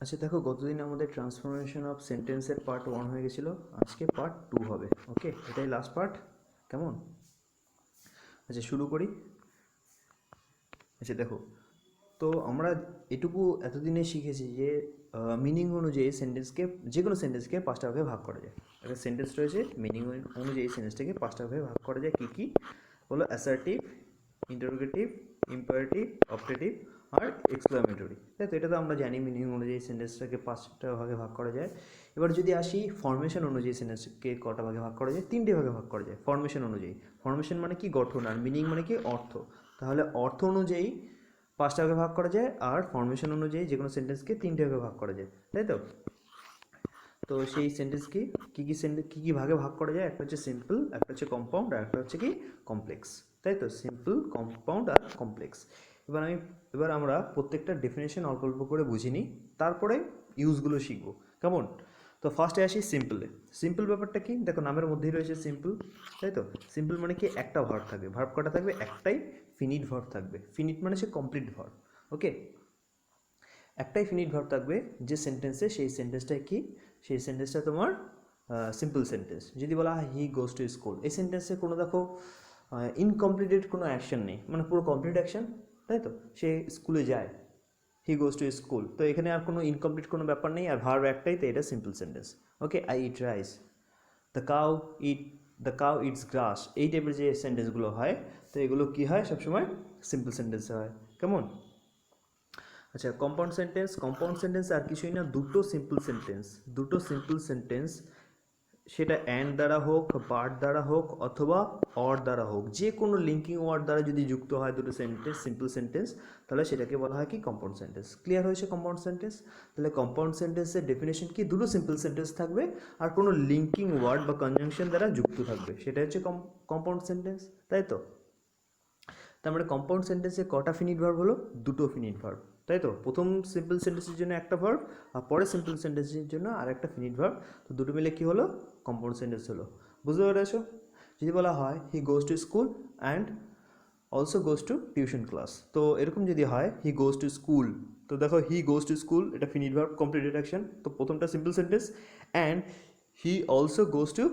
আচ্ছা দেখো, গতদিন আমাদের ট্রান্সফরমেশন অফ সেন্টেন্সের পার্ট 1 হয়ে গেছিলো। আজকে পার্ট 2 হবে। ওকে, এটাই লাস্ট পার্ট। কেমন? আচ্ছা শুরু করি। আচ্ছা দেখো, তো আমরা এটুকু এতদিনে শিখেছি যে মিনিং অনুযায়ী সেন্টেন্সকে, যে কোনো সেন্টেন্সকে 5টা ভাগে ভাগ করা যায়। একটা সেন্টেন্স রয়েছে, মিনিং অনুযায়ী সেন্টেন্সটাকে 5টা ভাগে ভাগ করা যায়। কী কী হলো? অ্যাসার্টিভ, ইন্টারোগেটিভ, ইম্পারেটিভ, অপটেটিভ আর এক্সক্লামেটরি। তাই তো, এটা তো আমরা জানি মিনিং অনুযায়ী সেন্টেন্সটাকে 5টা ভাগে ভাগ করা যায়। এবার যদি আসি ফরমেশন অনুযায়ী সেন্টেন্সকে কটা ভাগে ভাগ করা যায়? 3টে ভাগে ভাগ করা যায় ফরমেশন অনুযায়ী। ফরমেশন মানে কি? গঠন। আর মিনিং মানে কি? অর্থ। তাহলে অর্থ অনুযায়ী 5টা ভাগে ভাগ করা যায়, আর ফরমেশন অনুযায়ী যে কোনো সেন্টেন্সকে 3টে ভাগে ভাগ করা যায়। তাই তো? তো সেই সেন্টেন্সকে কী কী ভাগে ভাগ করা যায়? একটা হচ্ছে সিম্পল, একটা হচ্ছে কম্পাউন্ড, আর একটা হচ্ছে কি কমপ্লেক্স। তাই তো, সিম্পল, কম্পাউন্ড আর কমপ্লেক্স। এবার আমরা প্রত্যেকটা ডেফিনেশন অল্প অল্প করে বুঝে নিই, তারপরে ইউজগুলো শিখবো। কেমন? তো ফার্স্টে আসি সিম্পলে। সিম্পল ব্যাপারটা কি? দেখো, নামের মধ্যেই রয়েছে সিম্পল। তাই তো, সিম্পল মানে কি? একটা ভার্ব থাকবে। ভার্ব কটা থাকবে? একটাই ফিনিট ভার্ব থাকবে। ফিনিট মানে সে কমপ্লিট ভার্ব। ওকে, একটাই ফিনিট ভার্ব থাকবে যে সেন্টেন্সে, সেই সেন্টেন্সটা কি? সেই সেন্টেন্সটা তোমার সিম্পল সেন্টেন্স। যদি বলা হয় হি গোজ টু স্কুল, এই সেন্টেন্সে কোনো দেখো ইনকমপ্লিটেড কোনো অ্যাকশন নেই, মানে পুরো কমপ্লিট অ্যাকশন। তাই তো, সে স্কুলে যায়, হি গোজ টু স্কুল। তো এখানে আর কোনো ইনকমপ্লিট কোনো ব্যাপার নেই, আর ভার্ব একটাই, তো এটা simple sentence. Okay, I eat rice, the cow eat the cow eats grass, এই টাইপের যে সেন্টেন্সগুলো হয়, তো এগুলো কী হয়? সবসময় সিম্পল সেন্টেন্সে হয়। কেমন? আচ্ছা, কম্পাউন্ড সেন্টেন্স আর কিছুই না, দুটো সিম্পল সেন্টেন্স, সেটা অ্যান্ড দ্বারা হোক, বাট দ্বারা হোক, অথবা অর দ্বারা হোক, যে কোনো লিঙ্কিং ওয়ার্ড দ্বারা যদি যুক্ত হয় দুটো সেন্টেন্স, সিম্পল সেন্টেন্স, তাহলে সেটাকে বলা হয় কি? Compound sentence. ক্লিয়ার হয়েছে কম্পাউন্ড সেন্টেন্স? তাহলে কম্পাউন্ড সেন্টেন্সের ডেফিনেশন কি? দুটো সিম্পল সেন্টেন্স থাকবে আর কোনো লিঙ্কিং ওয়ার্ড বা কনজাংশন দ্বারা যুক্ত থাকবে, সেটা হচ্ছে কম্পাউন্ড সেন্টেন্স। তাই তো, তার মানে কম্পাউন্ড সেন্টেন্সে কটা ফিনিট ভার্ব হলো? দুটো ফিনিট ভার্ব। তাই তো, প্রথম সিম্পল সেন্টেন্সের জন্য একটা ভার্ব, আর পরে সিম্পল সেন্টেন্সের জন্য আর একটা ফিনিট ভার্ব। তো দুটো মিলে কী হলো? কম্পাউন্ড সেন্টেন্স হলো। বুঝতে পেরেছো? যদি বলা হয় he goes to school and also goes to tuition class, তো এরকম যদি হয় হি গোজ টু স্কুল, তো দেখো হি গোজ টু স্কুল, এটা ফিনিট ভার্ব, কমপ্লিটেড অ্যাকশন। তো প্রথমটা simple sentence, and he also goes to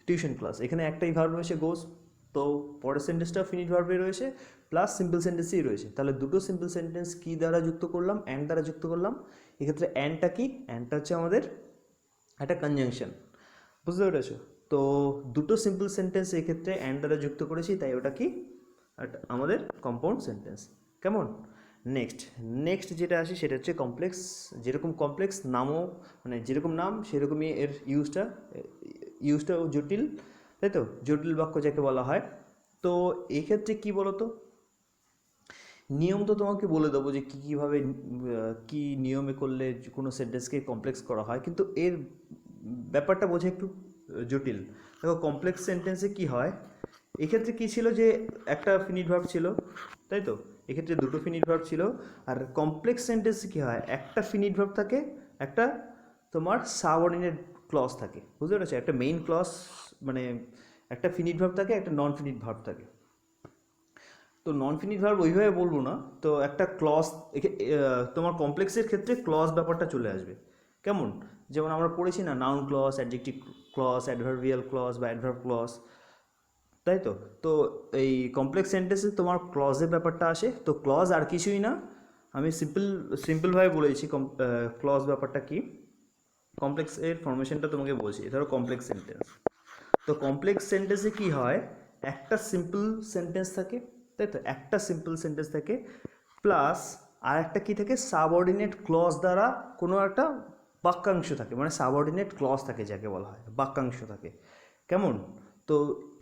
tuition class, এখানে একটাই ভার্ব রয়েছে, গোজ। তো পরের সেন্টেন্সটা ফিনিট ভার্বে রয়েছে, প্লাস সিম্পল সেন্টেন্সেই রয়েছে। তাহলে দুটো সিম্পল সেন্টেন্স কী দ্বারা যুক্ত করলাম? অ্যান্ড দ্বারা যুক্ত করলাম। এক্ষেত্রে অ্যান্ডটা কি? অ্যান্ডটা হচ্ছে আমাদের একটা কনজাংশন। বুঝতে পেরেছো? তো দুটো সিম্পল সেন্টেন্স এক্ষেত্রে অ্যান্ড দ্বারা যুক্ত করেছি, তাই ওটা কি? আমাদের কম্পাউন্ড সেন্টেন্স। কেমন? নেক্সট যেটা আসে সেটা হচ্ছে কমপ্লেক্স। যেরকম কমপ্লেক্স নামও, মানে যেরকম নাম সেরকমই এর ইউজটাও জটিল। তাই তো, জটিল বাক্য যাকে বলা হয়। তো এক্ষেত্রে কি বলতো, নিয়ম তো তোমাকে বলে দেবো যে কীভাবে কী নিয়মে করলে কোনো সেন্টেন্সকে কমপ্লেক্স করা হয়, কিন্তু এর ব্যাপারটা বোঝা একটু জটিল। দেখো, কমপ্লেক্স সেন্টেন্সে কি হয়, এক্ষেত্রে কী ছিল যে একটা ফিনিট ভার্ব ছিল, তাই তো, এক্ষেত্রে দুটো ফিনিট ভার্ব ছিল। আর কমপ্লেক্স সেন্টেন্সে কী হয়, একটা ফিনিট ভার্ব থাকে, একটা তোমার সাবঅর্ডিনেট ক্লজ থাকে। বুঝতে পেরেছো? একটা মেইন ক্লজ, মানে একটা ফিনিট ভার্ব থাকে, একটা নন ফিনিট ভার্ব থাকে। তো নন ফিনিট ভার্ব ওইভাবে বলবো না, তো একটা ক্লজ, তোমার কমপ্লেক্সের ক্ষেত্রে ক্লজ ব্যাপারটা চলে আসবে। কেমন? যেমন আমরা পড়েছি না, noun clause, adjective clause, adverbial clause বা অ্যাডভার্ব ক্লজ। তাই তো, তো এই কমপ্লেক্স সেন্টেন্সে তোমার ক্লজের ব্যাপারটা আসে। তো ক্লজ আর কিছুই না, আমি সিম্পলভাবে বলেছি ক্লজ ব্যাপারটা কি। কমপ্লেক্সের ফরমেশনটা তোমাকে বলছি। ধরো কমপ্লেক্স সেন্টেন্স, তো কমপ্লেক্স সেন্টেন্সে কি হয়, একটা সিম্পল সেন্টেন্স থাকে, তাই তো, একটা সিম্পল সেন্টেন্স থাকে, প্লাস আর একটা কী থাকে, সাবঅর্ডিনেট ক্লজ দ্বারা কোনো একটা বাক্যাংশ থাকে, মানে সাবঅর্ডিনেট ক্লজ থাকে যাকে বলা হয়, বাক্যাংশ থাকে। কেমন? তো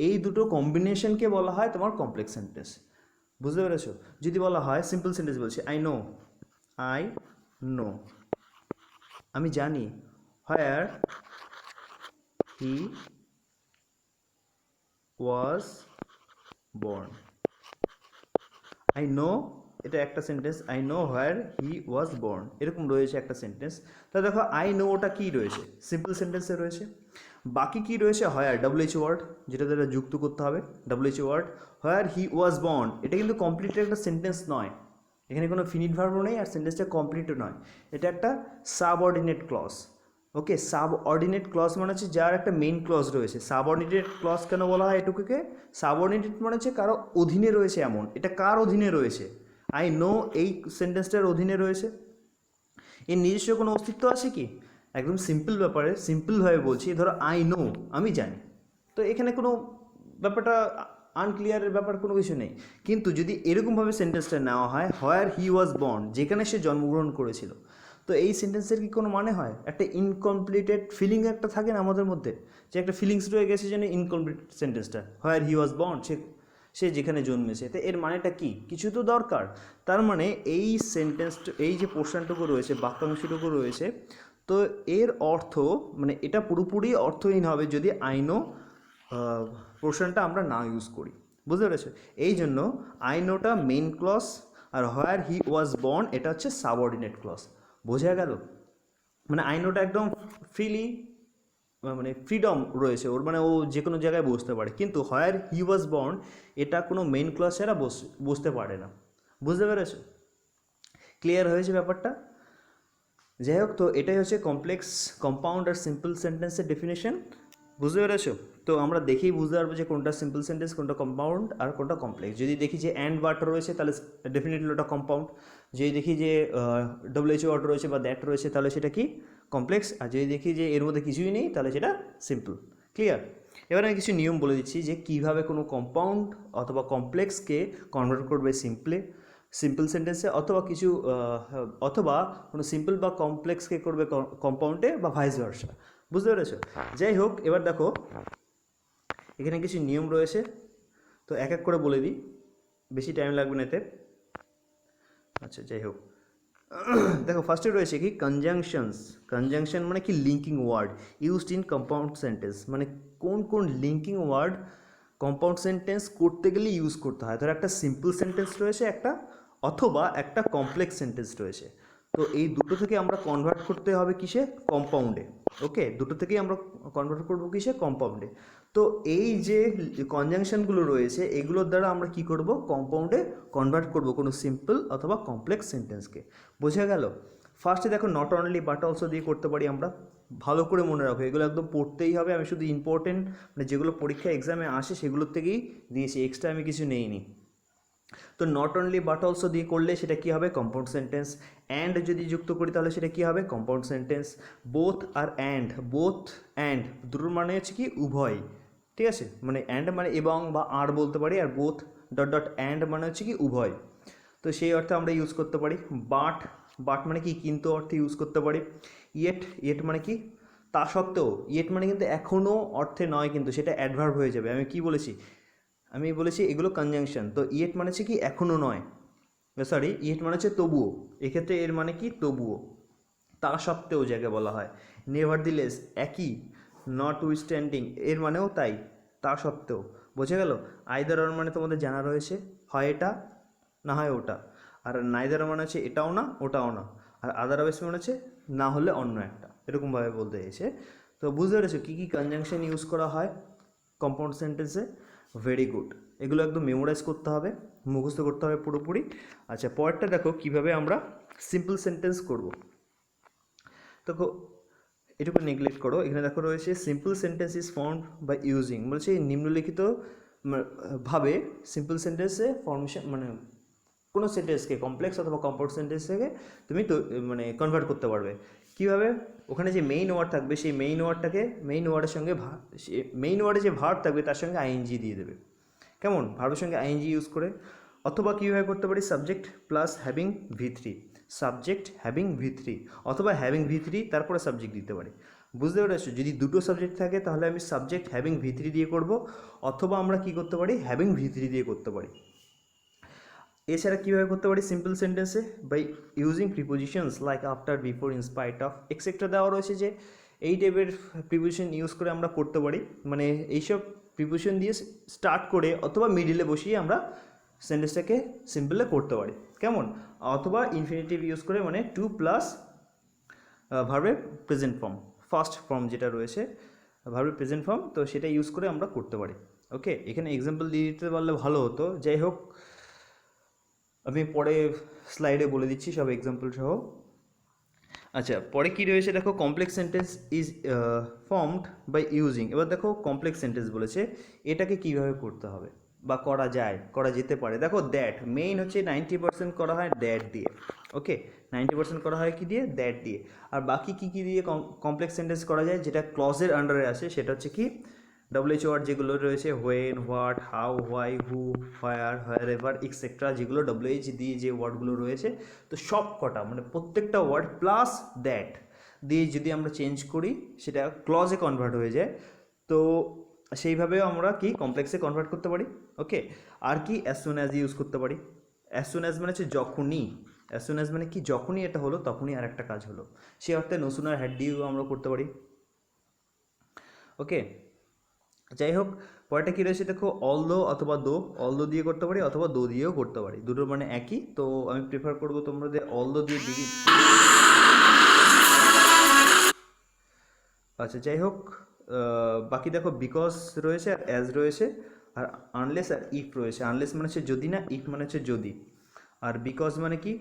এই দুটো কম্বিনেশনকে বলা হয় তোমার কমপ্লেক্স সেন্টেন্স। বুঝতে পেরেছো? যদি বলা হয় সিম্পল সেন্টেন্স, বলছি আই নো, আমি জানি, হোয়ার he was born, I know, এটা একটা sentence, I know where he was born, এরকম রয়েছে একটা সেন্টেন্স। তা দেখো, আই নো ওটা কী রয়েছে? সিম্পল সেন্টেন্সে রয়েছে। বাকি কি রয়েছে? হোয়ার, WH ওয়ার্ড, যেটা দ্বারা যুক্ত করতে হবে, WH word. Where he was born, এটা কিন্তু কমপ্লিট একটা সেন্টেন্স নয়, এখানে কোনো ফিনিট ভার্বও নেই আর সেন্টেন্সটা কমপ্লিটও নয়, এটা একটা সাবঅর্ডিনেট ক্লজ। ওকে, সাবঅর্ডিনেট ক্লজ মানে হচ্ছে যার একটা মেইন ক্লজ রয়েছে। সাবঅর্ডিনেট ক্লজ কেন বলা হয় এটুকুকে? সাবঅর্ডিনেট মানে হচ্ছে কারো অধীনে রয়েছে এমন। এটা কার অধীনে রয়েছে? আই নো এই সেন্টেন্সটার অধীনে রয়েছে। এর নিজস্ব কোনো অস্তিত্ব আছে কি? একদম সিম্পল ব্যাপারে সিম্পলভাবে বলছি, ধরো আই নো, আমি জানি, তো এখানে কোনো ব্যাপারটা আনক্লিয়ারের ব্যাপার কোনো কিছু নেই। কিন্তু যদি এরকমভাবে সেন্টেন্সটা নেওয়া হয়, হোয়ার হি ওয়াজ বর্ন, যেখানে সে জন্মগ্রহণ করেছিল, তো এই সেন্টেন্সের কি কোনো মানে হয়? একটা ইনকমপ্লিটেড ফিলিং একটা থাকে না আমাদের মধ্যে, যে একটা ফিলিংস রয়ে গেছে জন্য ইনকমপ্লিট সেন্টেন্সটা, হোয়ার হি ওয়াজ বর্ন, সে যেখানে জন্মেছে, তো এর মানেটা কি? কিছু তো দরকার। তার মানে এই সেন্টেন্সটা, এই যে পোর্শনটুকু রয়েছে, বাক্যাংশটুকু রয়েছে, তো এর অর্থ মানে এটা পুরোপুরি অর্থহীন হবে যদি আই নো পোর্শনটা আমরা না ইউজ করি। বুঝতে পেরেছো? এই জন্য আই নোটা মেইন ক্লজ আর হোয়ার হি ওয়াজ বর্ন এটা হচ্ছে সাবঅর্ডিনেট ক্লজ। বোঝা গেল? মানে আই নোটা একদম ফ্রিলি, মানে ফ্রিডম রয়েছে ওর, মানে ও যে কোনো জায়গায় বসতে পারে। কিন্তু হোয়ার হি ওয়াজ বর্ন এটা কোনো মেইন ক্লজ ছাড়া বসতে পারে না। বুঝতে পেরেছো? ক্লিয়ার হয়েছে ব্যাপারটা? যাই হোক, তো এটাই হচ্ছে কমপ্লেক্স, কম্পাউন্ড আর সিম্পল সেন্টেন্সের ডেফিনেশন। বুঝতে পেরেছো? তো আমরা দেখেই বুঝতে পারবো যে কোনটা সিম্পল সেন্টেন্স, কোনটা কম্পাউন্ড আর কোনটা কমপ্লেক্স। যদি দেখি যে অ্যান্ড বাট রয়েছে তাহলে ডেফিনেটলি ওটা কম্পাউন্ড। যদি দেখি যে ডব্লিউএইচ ওয়ার্ড রয়েছে বা দ্যাট রয়েছে তাহলে সেটা কি? কমপ্লেক্স। আর যদি দেখি যে এর মধ্যে কিছুই নেই তাহলে সেটা সিম্পল। ক্লিয়ার? এবার আমি কিছু নিয়ম বলে দিচ্ছি যে কীভাবে কোনো কম্পাউন্ড অথবা কমপ্লেক্সকে কনভার্ট করবে সিম্পল সেন্টেন্সে, অথবা কিছু অথবা কোনো সিম্পল বা কমপ্লেক্সকে করবে কম্পাউন্ডে বা ভাইস ভার্সা। বুঝতে পেরেছো? যাই হোক, এবার দেখো এখানে কিছু নিয়ম রয়েছে, তো এক এক করে বলে দিই, বেশি টাইম লাগবে না এতে। আচ্ছা, যাই হোক, দেখো ফার্স্টে রয়েছে কি কনজাংশনস। কনজাংশন মানে কি? Linking word used in compound sentence, মানে কোন কোন লিঙ্কিং ওয়ার্ড কম্পাউন্ড সেন্টেন্স করতে গেলে ইউজ করতে হয়। ধরো একটা সিম্পল সেন্টেন্স রয়েছে একটা, অথবা একটা কমপ্লেক্স সেন্টেন্স রয়েছে, তো এই দুটো থেকে আমরা কনভার্ট করতে হবে কিসে? কম্পাউন্ডে। ওকে, দুটো থেকেই আমরা কনভার্ট করবো কিসে? কম্পাউন্ডে। তো এই যে কনজাংশনগুলো রয়েছে এগুলোর দ্বারা আমরা কি করব? কম্পাউন্ডে কনভার্ট করব কোনো সিম্পল অথবা কমপ্লেক্স সেন্টেন্সকে। বোঝা গেল? ফার্স্টে দেখো নট অনলি বাট অলসো দিয়ে করতে পারি আমরা। ভালো করে মনে রাখো, এগুলো একদম পড়তেই হবে। আমি শুধু ইম্পর্টেন্ট মানে যেগুলো পরীক্ষা এক্সামে আসে সেগুলোর থেকেই দিয়েছি, এক্সট্রা আমি কিছু নেইনি। তো নট অনলি বাট অলসো দিয়ে করলে সেটা কী হবে? Compound sentence. অ্যান্ড যদি যুক্ত করি তাহলে সেটা কী হবে? Compound sentence. বোথ আর বোথ অ্যান্ড দুটোর মানে হচ্ছে কি? উভয়। ঠিক আছে, মানে অ্যান্ড মানে এবং বা আর বলতে পারি, আর বোথ ডট ডট অ্যান্ড মানে হচ্ছে কি? উভয়। তো সেই অর্থে আমরা ইউজ করতে পারি। বাট মানে কি? কিন্তু অর্থে ইউজ করতে পারি। ইয়েট মানে কি? তা সত্ত্বেও। ইয়েট মানে কিন্তু এখনও অর্থে নয়, কিন্তু সেটা অ্যাডভার্ব হয়ে যাবে। আমি বলেছি এগুলো কনজাংশন। তো ইয়েট মানে হচ্ছে কি? এখনও নয়, সরি, ইয়েট মানে হচ্ছে তবুও। এক্ষেত্রে এর মানে কি? তবুও, তা সত্ত্বেও যাকে বলা হয়। নেভারদিলেস একই। নট উইথস্ট্যান্ডিং এর মানেও তাই, তা সত্ত্বেও। বোঝা গেল? আইদার অর মানে তোমাদের জানা রয়েছে, হয় এটা না হয় ওটা। আর নাইদার মানে হচ্ছে এটাও না ওটাও না। আর আদারওয়াইজ মানে হচ্ছে না হলে অন্য একটা, এরকমভাবে বলতে এসে। তো বুঝতে পেরেছো কী কী কনজাংশন ইউজ করা হয় কম্পাউন্ড সেন্টেন্সে? ভেরি গুড, এগুলো একদম মেমোরাইজ করতে হবে, মুখস্থ করতে হবে পুরোপুরি। আচ্ছা, পরেরটা দেখো কীভাবে আমরা সিম্পল সেন্টেন্স করব। দেখো এটুকু নেগলেক্ট করো, এখানে দেখো রয়েছে simple sentence is formed by using, বলছে নিম্নলিখিত ভাবে সিম্পল সেন্টেন্সে ফর্মেশন, মানে কোনো সেন্টেন্সকে কমপ্লেক্স অথবা কম্পাউন্ড সেন্টেন্স থেকে তুমি তো মানে কনভার্ট করতে পারবে। কীভাবে? ওখানে যে মেইন ওয়ার্ড থাকবে সেই মেইন ওয়ার্ডের সঙ্গে মেইন ওয়ার্ডে যে ভার্ব থাকবে তার সঙ্গে আইএনজি দিয়ে দেবে। কেমন? ভার্বের সঙ্গে আইএনজি ইউজ করে। অথবা কীভাবে করতে পারি? Subject plus having V3, subject having V3, অথবা হ্যাভিং V3 তারপরে সাবজেক্ট দিতে পারি। বুঝতে পেরেছো? যদি দুটো সাবজেক্ট থাকে তাহলে আমি সাবজেক্ট হ্যাভিং V3 দিয়ে করব, অথবা আমরা কি করতে পারি? হ্যাভিং V3 দিয়ে করতে পারি। এছাড়া কীভাবে করতে পারি সিম্পল সেন্টেন্সে? By using prepositions like after, before, in spite of, etcetera দেওয়া রয়েছে যে এই টাইপের প্রিপোজিশন ইউজ করে আমরা করতে পারি। মানে এইসব প্রিপোজিশন দিয়ে স্টার্ট করে অথবা মিডিলে বসিয়ে আমরা সেন্টেন্সটাকে সিম্পলে করতে পারি। কেমন? অথবা ইনফিনিটিভ ইউজ করে, মানে টু প্লাস ভার্বের প্রেজেন্ট ফর্ম, ফার্স্ট ফর্ম যেটা রয়েছে ভার্বের প্রেজেন্ট ফর্ম, তো সেটা ইউজ করে আমরা করতে পারি। ওকে, এখানে এক্সাম্পল দিয়ে দিতে পারলে ভালো হতো। যাই হোক, আমি পরে স্লাইডে বলে দিচ্ছি সব এক্সাম্পল সহ। আচ্ছা, পরে কি রয়েছে দেখো, complex sentence is formed by using. এবার দেখো কমপ্লেক্স সেন্টেন্স বলেছে, এটাকে কিভাবে করতে হবে বা করা যায়, করা যেতে পারে। দেখো দ্যাট মেইন হচ্ছে 90% করা হয় দ্যাট দিয়ে, ওকে, 90% করা হয় কি দিয়ে, দ্যাট দিয়ে। আর বাকি কি কি দিয়ে কমপ্লেক্স সেন্টেন্স করা যায়, যেটা ক্লজের আন্ডারে আসে, সেটা হচ্ছে কি ডব্লিউএইচ ওয়ার্ড যেগুলো রয়েছে, when, what, how, why, who, where, where ever etcetera, যেগুলো ডব্লিউএইচ দিয়ে যে ওয়ার্ডগুলো রয়েছে, তো সব কটা মানে প্রত্যেকটা ওয়ার্ড প্লাস দ্যাট দিয়ে যদি আমরা চেঞ্জ করি সেটা ক্লজে কনভার্ট হয়ে যায়। তো সেইভাবেও আমরা কি কমপ্লেক্সে কনভার্ট করতে পারি, ওকে। আর কি অ্যাজ সুন অ্যাজ ইউজ করতে পারি। অ্যাজ সুন অ্যাজ মানে হচ্ছে যখনই, অ্যাজ সুন অ্যাজ মানে কি যখনই এটা হলো তখনই আর একটা কাজ হলো, সে অর্থে নো সুনার হ্যাড দিয়েও আমরা করতে পারি, ওকে। যাই হোক, পরেরটা কী রয়েছে দেখো, অলদো অথবা দো, অলদো দিয়ে করতে পারি অথবা দো দিয়েও করতে পারি, দুটোর মানে একই। তো আমি প্রেফার করবো তোমরা যে অলদো দিয়ে দিই। আচ্ছা যাই হোক, বাকি দেখো বিকজ রয়েছে আর অ্যাজ রয়েছে, আর আনলেস আর ইফ রয়েছে। আনলেস মানে হচ্ছে যদি না, ইফ মানে হচ্ছে যদি, আর বিকজ মানে কি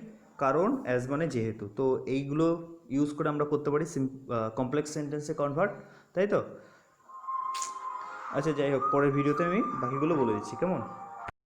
কারণ, অ্যাজ মানে যেহেতু। তো এইগুলো ইউজ করে আমরা করতে পারি কমপ্লেক্স সেন্টেন্সে কনভার্ট, তাই তো। আচ্ছা যাই হোক, পরের ভিডিওতে আমি বাকিগুলো বলে দিচ্ছি, কেমন।